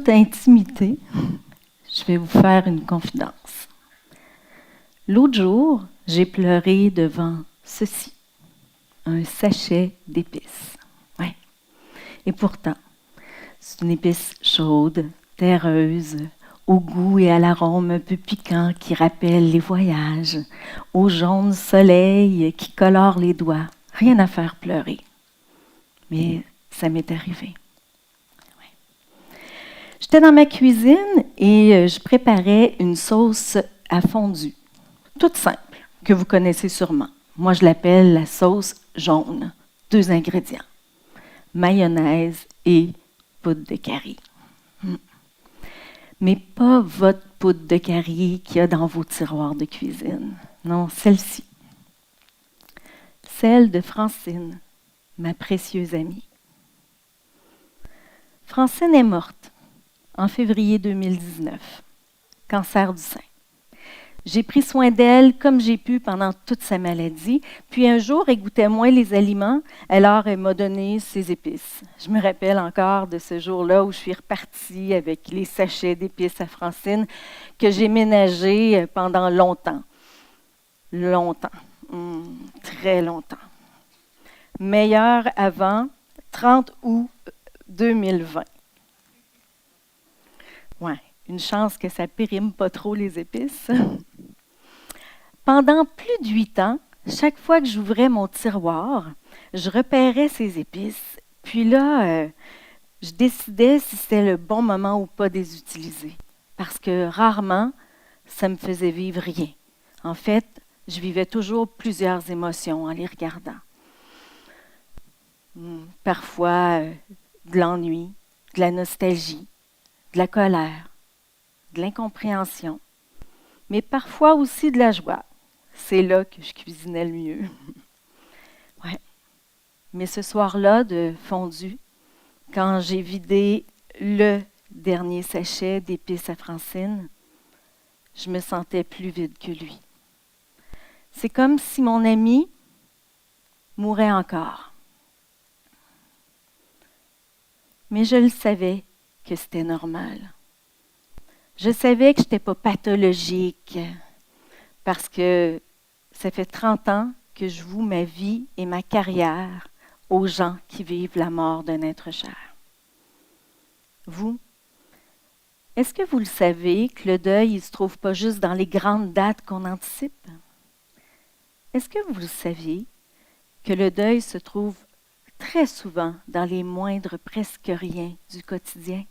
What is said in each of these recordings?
toute intimité, je vais vous faire une confidence. L'autre jour, j'ai pleuré devant ceci, un sachet d'épices. Ouais. Et pourtant, c'est une épice chaude, terreuse, au goût et à l'arôme un peu piquant qui rappelle les voyages, au jaune soleil qui colore les doigts. Rien à faire pleurer. Mais ça m'est arrivé. J'étais dans ma cuisine et je préparais une sauce à fondue, toute simple, que vous connaissez sûrement. Moi, je l'appelle la sauce jaune. 2 ingrédients, mayonnaise et poudre de curry. Mais pas votre poudre de curry qu'il y a dans vos tiroirs de cuisine. Non, celle-ci. Celle de Francine, ma précieuse amie. Francine est morte en février 2019, cancer du sein. J'ai pris soin d'elle comme j'ai pu pendant toute sa maladie. Puis un jour, elle goûtait moins les aliments, alors elle m'a donné ses épices. Je me rappelle encore de ce jour-là où je suis repartie avec les sachets d'épices à Francine que j'ai ménagés pendant longtemps. Longtemps. Très longtemps. Meilleur avant, 30 août 2020. Ouais. Une chance que ça périme pas trop les épices. Pendant plus de 8 ans, chaque fois que j'ouvrais mon tiroir, je repérais ces épices. Puis là, je décidais si c'était le bon moment ou pas de les utiliser. Parce que rarement, ça me faisait vivre rien. En fait, je vivais toujours plusieurs émotions en les regardant. Parfois, de l'ennui, de la nostalgie, de la colère, de l'incompréhension, mais parfois aussi de la joie. C'est là que je cuisinais le mieux. Ouais. Mais ce soir-là de fondue, quand j'ai vidé le dernier sachet d'épices à Francine, je me sentais plus vide que lui. C'est comme si mon ami mourait encore. Mais je le savais que c'était normal. Je savais que je n'étais pas pathologique parce que ça fait 30 ans que je voue ma vie et ma carrière aux gens qui vivent la mort d'un être cher. Vous, est-ce que vous le savez que le deuil ne se trouve pas juste dans les grandes dates qu'on anticipe? Est-ce que vous le saviez que le deuil se trouve très souvent dans les moindres presque rien du quotidien?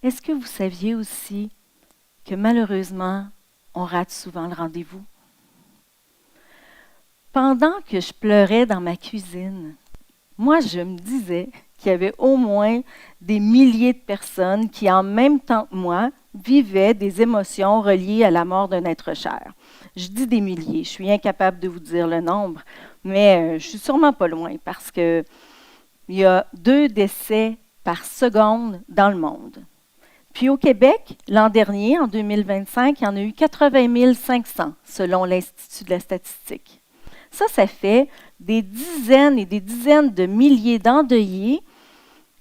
Est-ce que vous saviez aussi que malheureusement, on rate souvent le rendez-vous? Pendant que je pleurais dans ma cuisine, moi, je me disais qu'il y avait au moins des milliers de personnes qui, en même temps que moi, vivaient des émotions reliées à la mort d'un être cher. Je dis des milliers, je suis incapable de vous dire le nombre, mais je suis sûrement pas loin parce qu'il y a 2 décès par seconde dans le monde. Puis au Québec, l'an dernier, en 2025, il y en a eu 80 500, selon l'Institut de la statistique. Ça fait des dizaines et des dizaines de milliers d'endeuillés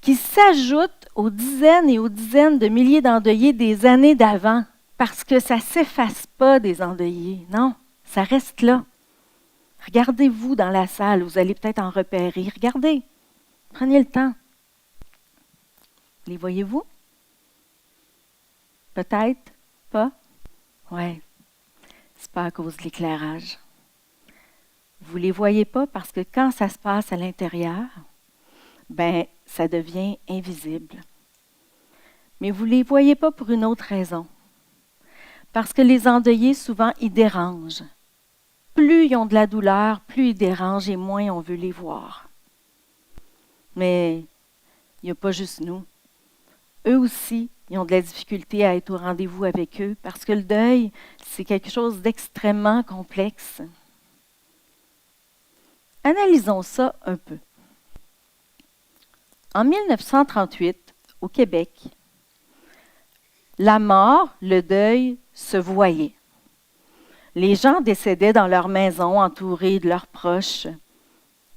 qui s'ajoutent aux dizaines et aux dizaines de milliers d'endeuillés des années d'avant, parce que ça ne s'efface pas des endeuillés, non, ça reste là. Regardez-vous dans la salle, vous allez peut-être en repérer. Regardez, prenez le temps. Les voyez-vous? Peut-être pas? Oui, c'est pas à cause de l'éclairage. Vous ne les voyez pas parce que quand ça se passe à l'intérieur, ben, ça devient invisible. Mais vous ne les voyez pas pour une autre raison. Parce que les endeuillés, souvent, ils dérangent. Plus ils ont de la douleur, plus ils dérangent et moins on veut les voir. Mais il n'y a pas juste nous. Eux aussi, ils ont de la difficulté à être au rendez-vous avec eux parce que le deuil, c'est quelque chose d'extrêmement complexe. Analysons ça un peu. En 1938, au Québec, la mort, le deuil, se voyait. Les gens décédaient dans leur maison, entourés de leurs proches.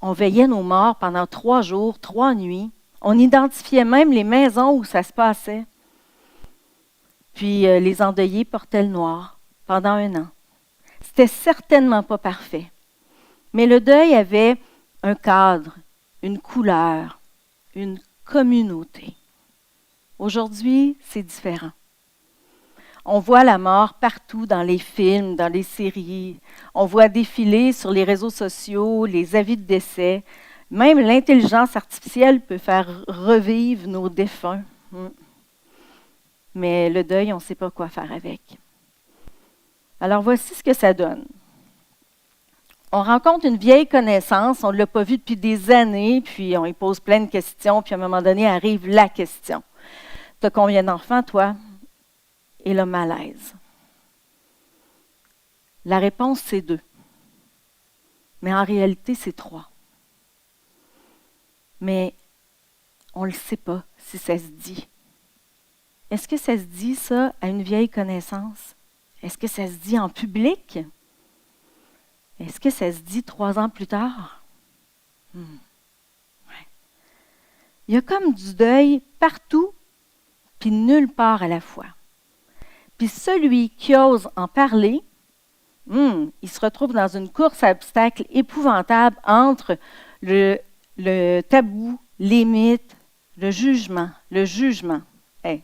On veillait nos morts pendant 3 jours, 3 nuits. On identifiait même les maisons où ça se passait. Puis les endeuillés portaient le noir pendant 1 an. C'était certainement pas parfait. Mais le deuil avait un cadre, une couleur, une communauté. Aujourd'hui, c'est différent. On voit la mort partout dans les films, dans les séries. On voit défiler sur les réseaux sociaux les avis de décès. Même l'intelligence artificielle peut faire revivre nos défunts. Mais le deuil, on ne sait pas quoi faire avec. Alors voici ce que ça donne. On rencontre une vieille connaissance, on ne l'a pas vue depuis des années, puis on lui pose plein de questions, puis à un moment donné arrive la question. « T'as combien d'enfants, toi? » Et le malaise. La réponse, c'est 2. Mais en réalité, c'est 3. Mais on ne le sait pas si ça se dit. Est-ce que ça se dit, ça, à une vieille connaissance? Est-ce que ça se dit en public? Est-ce que ça se dit 3 ans plus tard? Ouais. Il y a comme du deuil partout, puis nulle part à la fois. Puis celui qui ose en parler, il se retrouve dans une course à obstacles épouvantable entre le tabou, les mythes, le jugement. Hey.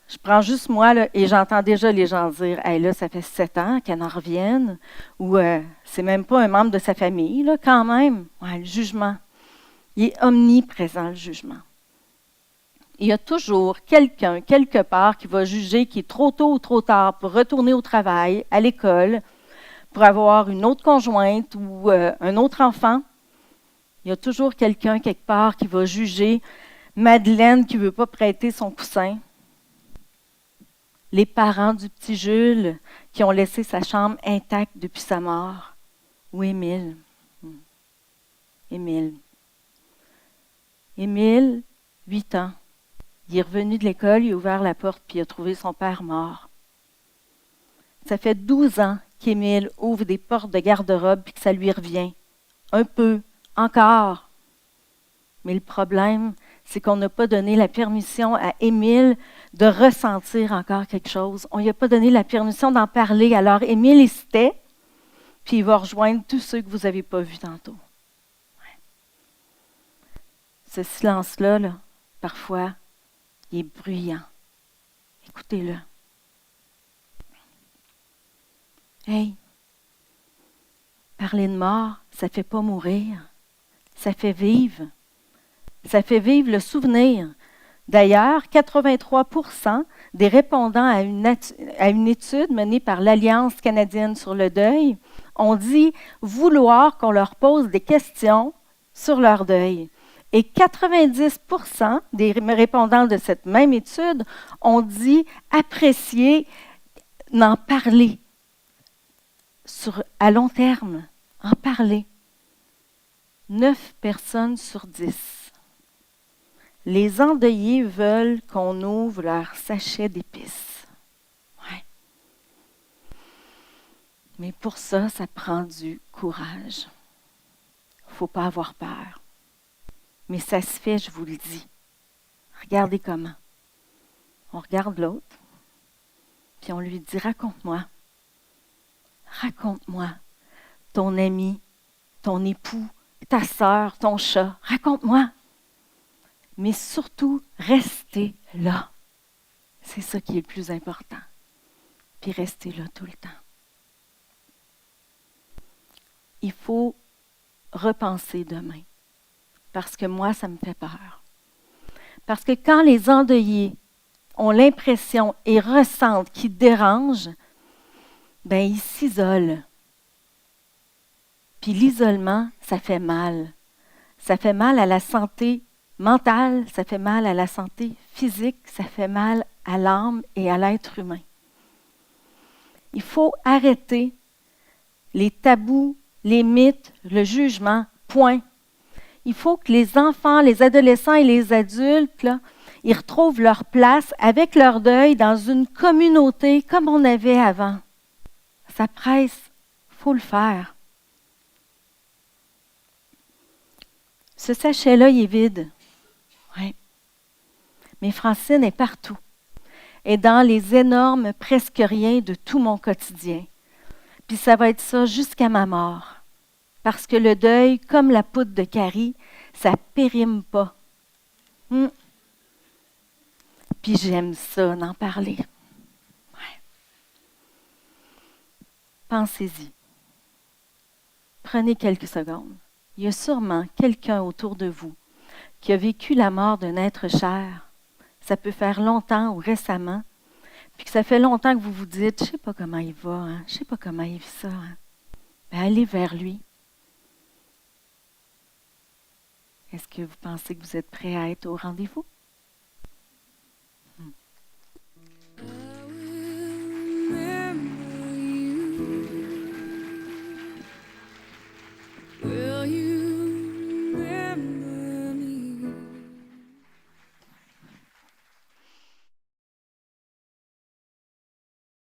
Je prends juste moi, là, et j'entends déjà les gens dire « Hey, là, ça fait 7 ans qu'elle en revienne » ou c'est même pas un membre de sa famille, là, quand même. Ouais, le jugement. Il est omniprésent, le jugement. Il y a toujours quelqu'un, quelque part, qui va juger qu'il est trop tôt ou trop tard pour retourner au travail, à l'école, pour avoir une autre conjointe ou un autre enfant. Il y a toujours quelqu'un, quelque part, qui va juger Madeleine qui ne veut pas prêter son coussin. Les parents du petit Jules qui ont laissé sa chambre intacte depuis sa mort. Ou Émile. Émile, 8 ans. Il est revenu de l'école, il a ouvert la porte puis il a trouvé son père mort. Ça fait 12 ans qu'Émile ouvre des portes de garde-robe puis que ça lui revient. Un peu, encore. Mais le problème, c'est qu'on n'a pas donné la permission à Émile de ressentir encore quelque chose. On ne lui a pas donné la permission d'en parler. Alors, Émile hésitait, puis il va rejoindre tous ceux que vous n'avez pas vus tantôt. Ouais. Ce silence-là, là, parfois, il est bruyant. Écoutez-le. Hey, parler de mort, ça ne fait pas mourir. Ça fait vivre. Ça fait vivre le souvenir. D'ailleurs, 83% des répondants à une étude menée par l'Alliance canadienne sur le deuil ont dit vouloir qu'on leur pose des questions sur leur deuil. Et 90% des répondants de cette même étude ont dit apprécier d'en parler à long terme, en parler. 9 personnes sur 10. Les endeuillés veulent qu'on ouvre leur sachet d'épices. Ouais. Mais pour ça, ça prend du courage. Il ne faut pas avoir peur. Mais ça se fait, je vous le dis. Regardez comment. On regarde l'autre, puis on lui dit, raconte-moi. Raconte-moi ton ami, ton époux, ta sœur, ton chat. Raconte-moi. Mais surtout, restez là. C'est ça qui est le plus important. Puis restez là tout le temps. Il faut repenser demain. Parce que moi, ça me fait peur. Parce que quand les endeuillés ont l'impression et ressentent qu'ils dérangent, bien, ils s'isolent. Puis l'isolement, ça fait mal. Ça fait mal à la santé mentale, ça fait mal à la santé physique, ça fait mal à l'âme et à l'être humain. Il faut arrêter les tabous, les mythes, le jugement, point. Il faut que les enfants, les adolescents et les adultes, là, ils retrouvent leur place avec leur deuil dans une communauté comme on avait avant. Ça presse, il faut le faire. Ce sachet-là, il est vide. Mais Francine est partout. Et dans les énormes presque rien de tout mon quotidien. Puis ça va être ça jusqu'à ma mort. Parce que le deuil, comme la poudre de Carrie, ça périme pas. Puis j'aime ça, d'en parler. Ouais. Pensez-y. Prenez quelques secondes. Il y a sûrement quelqu'un autour de vous qui a vécu la mort d'un être cher. Ça peut faire longtemps ou récemment. Puis que ça fait longtemps que vous vous dites, je ne sais pas comment il va, hein? Je ne sais pas comment il vit ça. Hein? Ben, allez vers lui. Est-ce que vous pensez que vous êtes prêt à être au rendez-vous?